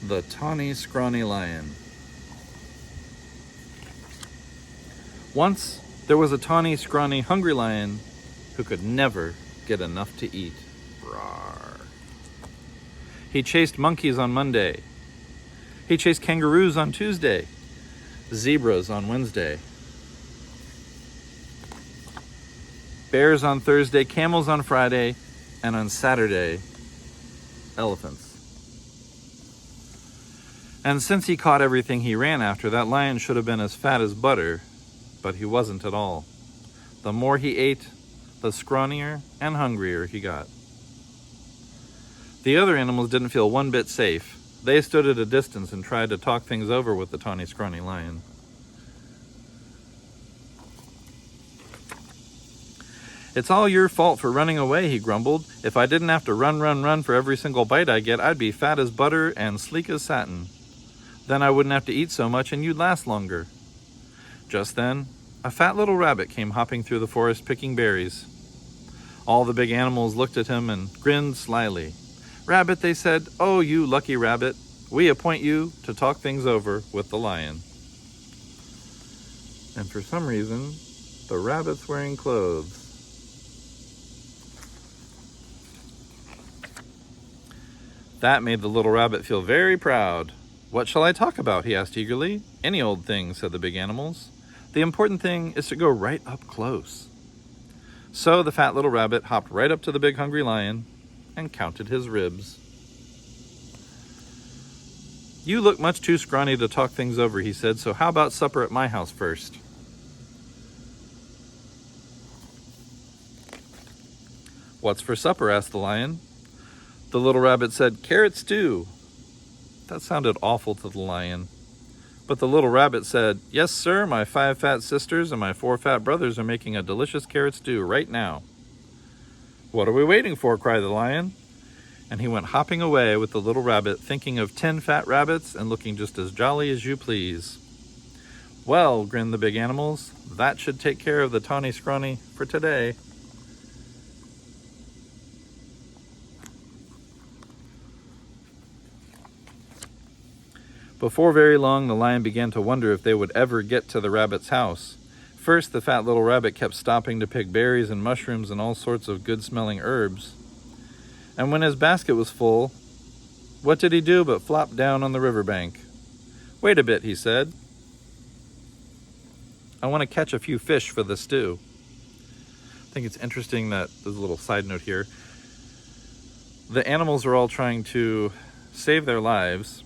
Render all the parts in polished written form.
The Tawny Scrawny Lion. Once there was a tawny, scrawny, hungry lion who could never get enough to eat. Roar. He chased monkeys on Monday. He chased kangaroos on Tuesday. Zebras on Wednesday. Bears on Thursday, camels on Friday, and on Saturday, elephants. And since he caught everything he ran after, that lion should have been as fat as butter, but he wasn't at all. The more he ate, the scrawnier and hungrier he got. The other animals didn't feel one bit safe. They stood at a distance and tried to talk things over with the Tawny Scrawny Lion. "It's all your fault for running away," he grumbled. "If I didn't have to run for every single bite I get, I'd be fat as butter and sleek as satin. Then I wouldn't have to eat so much and you'd last longer." Just then, a fat little rabbit came hopping through the forest picking berries. All the big animals looked at him and grinned slyly. "Rabbit," they said, "oh, you lucky rabbit, we appoint you to talk things over with the lion." And for some reason, the rabbit's wearing clothes. That made the little rabbit feel very proud. "What shall I talk about?" he asked eagerly. "Any old thing," said the big animals. "The important thing is to go right up close." So the fat little rabbit hopped right up to the big hungry lion and counted his ribs. "You look much too scrawny to talk things over," he said, "so how about supper at my house first?" "What's for supper?" asked the lion. The little rabbit said, "Carrot stew." That sounded awful to the lion. But the little rabbit said, "Yes, sir, my 5 fat sisters and my 4 fat brothers are making a delicious carrot stew right now." "What are we waiting for?" cried the lion. And he went hopping away with the little rabbit, thinking of 10 fat rabbits and looking just as jolly as you please. "Well," grinned the big animals, "that should take care of the Tawny Scrawny for today." Before very long, the lion began to wonder if they would ever get to the rabbit's house. First, the fat little rabbit kept stopping to pick berries and mushrooms and all sorts of good-smelling herbs. And when his basket was full, what did he do but flop down on the riverbank? "Wait a bit," he said. "I want to catch a few fish for the stew." I think it's interesting that, there's a little side note here, the animals are all trying to save their lives,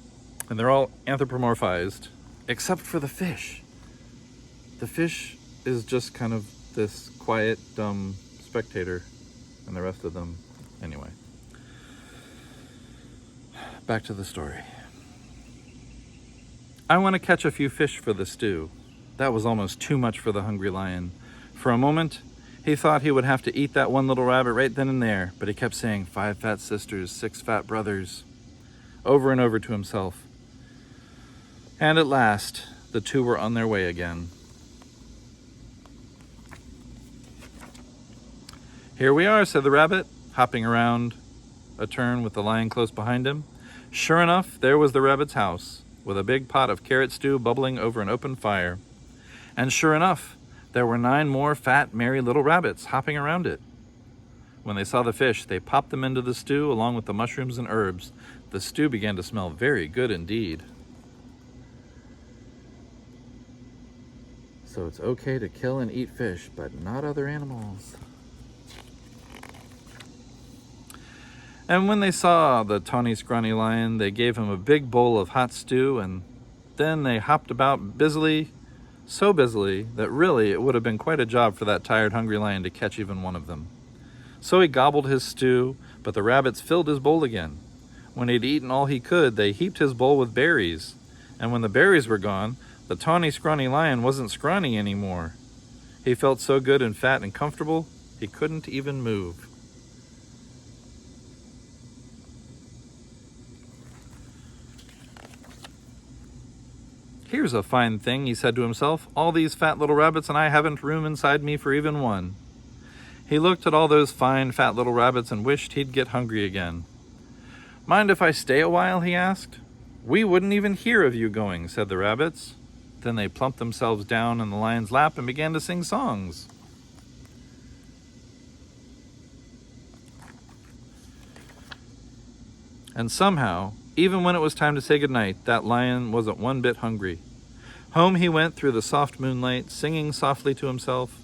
and they're all anthropomorphized, except for the fish. The fish is just kind of this quiet, dumb spectator, and the rest of them, anyway. Back to the story. "I want to catch a few fish for the stew." That was almost too much for the hungry lion. For a moment, he thought he would have to eat that one little rabbit right then and there, but he kept saying, 5 fat sisters, 6 fat brothers, over and over to himself. And at last, the 2 were on their way again. "Here we are," said the rabbit, hopping around a turn with the lion close behind him. Sure enough, there was the rabbit's house, with a big pot of carrot stew bubbling over an open fire. And sure enough, there were 9 more fat, merry little rabbits hopping around it. When they saw the fish, they popped them into the stew along with the mushrooms and herbs. The stew began to smell very good indeed. So it's okay to kill and eat fish, but not other animals. And when they saw the Tawny Scrawny Lion, they gave him a big bowl of hot stew, and then they hopped about busily, so busily that really it would have been quite a job for that tired, hungry lion to catch even one of them. So he gobbled his stew, but the rabbits filled his bowl again. When he'd eaten all he could, they heaped his bowl with berries. And when the berries were gone, the Tawny Scrawny Lion wasn't scrawny anymore. He felt so good and fat and comfortable, he couldn't even move. "Here's a fine thing," he said to himself. "All these fat little rabbits and I haven't room inside me for even one." He looked at all those fine, fat little rabbits and wished he'd get hungry again. "Mind if I stay a while?" he asked. "We wouldn't even hear of you going," said the rabbits. Then they plumped themselves down in the lion's lap and began to sing songs. And somehow, even when it was time to say goodnight, that lion wasn't one bit hungry. Home he went through the soft moonlight, singing softly to himself.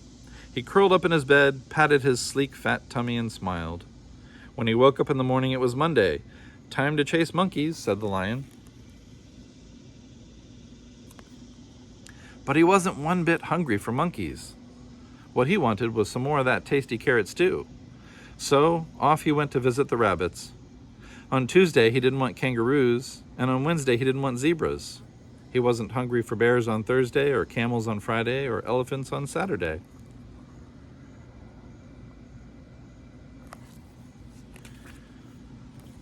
He curled up in his bed, patted his sleek, fat tummy, and smiled. When he woke up in the morning, it was Monday. "Time to chase monkeys," said the lion. But he wasn't one bit hungry for monkeys. What he wanted was some more of that tasty carrot stew. So off he went to visit the rabbits. On Tuesday, he didn't want kangaroos, and on Wednesday, he didn't want zebras. He wasn't hungry for bears on Thursday, or camels on Friday, or elephants on Saturday.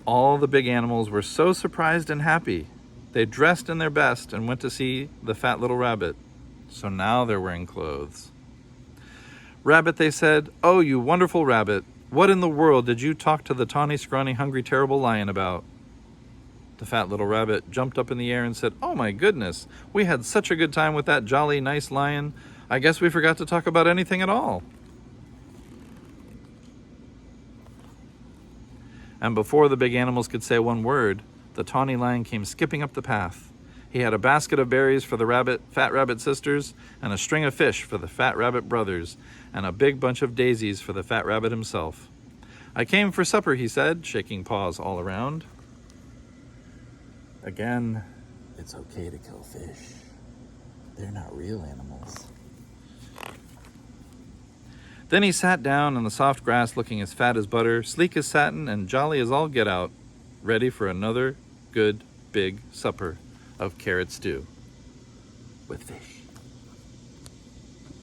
All the big animals were so surprised and happy. They dressed in their best and went to see the fat little rabbit. So now they're wearing clothes. "Rabbit," they said, "oh, you wonderful rabbit, what in the world did you talk to the tawny, scrawny, hungry, terrible lion about?" The fat little rabbit jumped up in the air and said, "Oh my goodness, we had such a good time with that jolly, nice lion. I guess we forgot to talk about anything at all." And before the big animals could say one word, the tawny lion came skipping up the path. He had a basket of berries for the fat rabbit sisters, and a string of fish for the fat rabbit brothers, and a big bunch of daisies for the fat rabbit himself. "I came for supper," he said, shaking paws all around. Again, it's okay to kill fish. They're not real animals. Then he sat down in the soft grass, looking as fat as butter, sleek as satin, and jolly as all get out, ready for another good big supper of carrot stew with fish.